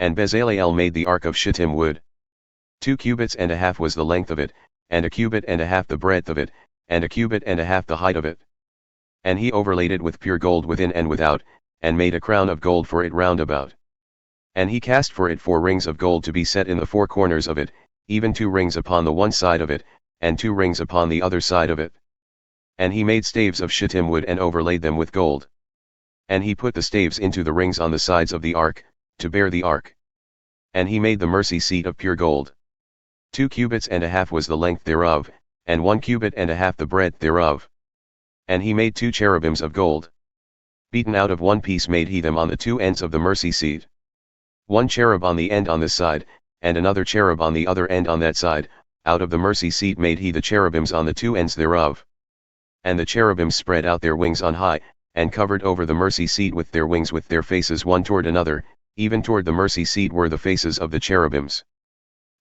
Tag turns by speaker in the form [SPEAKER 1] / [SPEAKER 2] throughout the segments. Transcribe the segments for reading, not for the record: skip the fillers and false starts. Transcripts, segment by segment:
[SPEAKER 1] And Bezaleel made the ark of shittim wood. 2 cubits and a half was the length of it, and a cubit and a half the breadth of it, and a cubit and a half the height of it. And he overlaid it with pure gold within and without, and made a crown of gold for it round about. And he cast for it 4 rings of gold to be set in the 4 corners of it, even 2 rings upon the one side of it, and 2 rings upon the other side of it. And he made staves of shittim wood and overlaid them with gold. And he put the staves into the rings on the sides of the ark, to bear the ark. And he made the mercy seat of pure gold. 2 cubits and a half was the length thereof, and 1 cubit and a half the breadth thereof. And he made 2 cherubims of gold. Beaten out of one piece made he them on the 2 ends of the mercy seat. 1 cherub on the end on this side, and another cherub on the other end on that side. Out of the mercy seat made he the cherubims on the 2 ends thereof. And the cherubims spread out their wings on high, and covered over the mercy seat with their wings with their faces one toward another, even toward the mercy seat were the faces of the cherubims.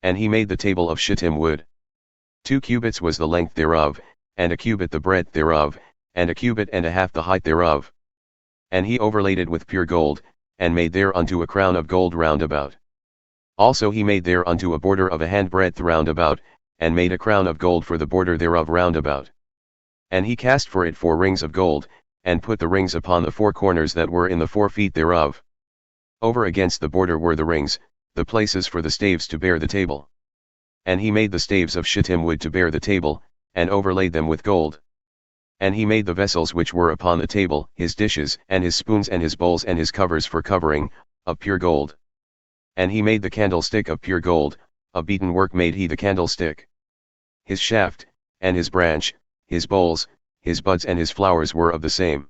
[SPEAKER 1] And he made the table of shittim wood. 2 cubits was the length thereof, and a cubit the breadth thereof, and a cubit and a half the height thereof. And he overlaid it with pure gold, and made thereunto a crown of gold round about. Also he made thereunto a border of a handbreadth round about, and made a crown of gold for the border thereof round about. And he cast for it 4 rings of gold, and put the rings upon the 4 corners that were in the 4 feet thereof. Over against the border were the rings, the places for the staves to bear the table. And he made the staves of shittim wood to bear the table, and overlaid them with gold. And he made the vessels which were upon the table, his dishes, and his spoons and his bowls and his covers for covering, of pure gold. And he made the candlestick of pure gold, of beaten work made he the candlestick. His shaft, and his branch, his bowls, his buds and his flowers were of the same.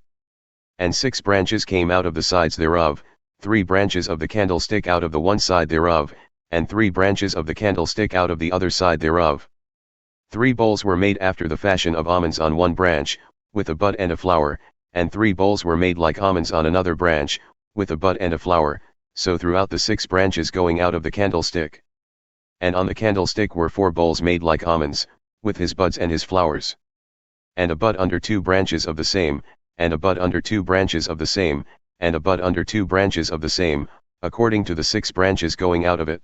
[SPEAKER 1] And 6 branches came out of the sides thereof, 3 branches of the candlestick out of the one side thereof, and 3 branches of the candlestick out of the other side thereof. 3 bowls were made after the fashion of almonds on one branch, with a bud and a flower, and 3 bowls were made like almonds on another branch, with a bud and a flower, so throughout the 6 branches going out of the candlestick. And on the candlestick were 4 bowls made like almonds, with his buds and his flowers. And a bud under 2 branches of the same, and a bud under 2 branches of the same, and a bud under 2 branches of the same, according to the 6 branches going out of it.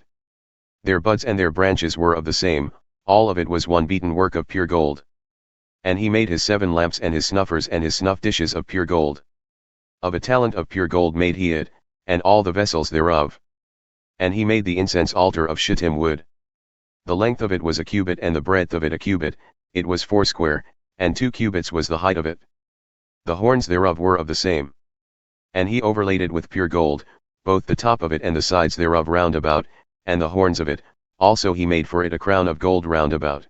[SPEAKER 1] Their buds and their branches were of the same, all of it was one beaten work of pure gold. And he made his 7 lamps and his snuffers and his snuff dishes of pure gold. Of a talent of pure gold made he it, and all the vessels thereof. And he made the incense altar of shittim wood. The length of it was a cubit and the breadth of it a cubit, it was 4 square, and 2 cubits was the height of it. The horns thereof were of the same. And he overlaid it with pure gold, both the top of it and the sides thereof round about, and the horns of it, also he made for it a crown of gold round about.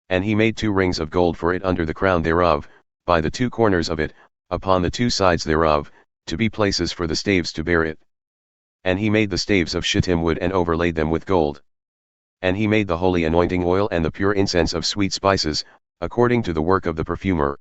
[SPEAKER 1] And he made 2 rings of gold for it under the crown thereof, by the 2 corners of it, upon the 2 sides thereof, to be places for the staves to bear it. And he made the staves of shittim wood and overlaid them with gold. And he made the holy anointing oil and the pure incense of sweet spices, according to the work of the perfumer.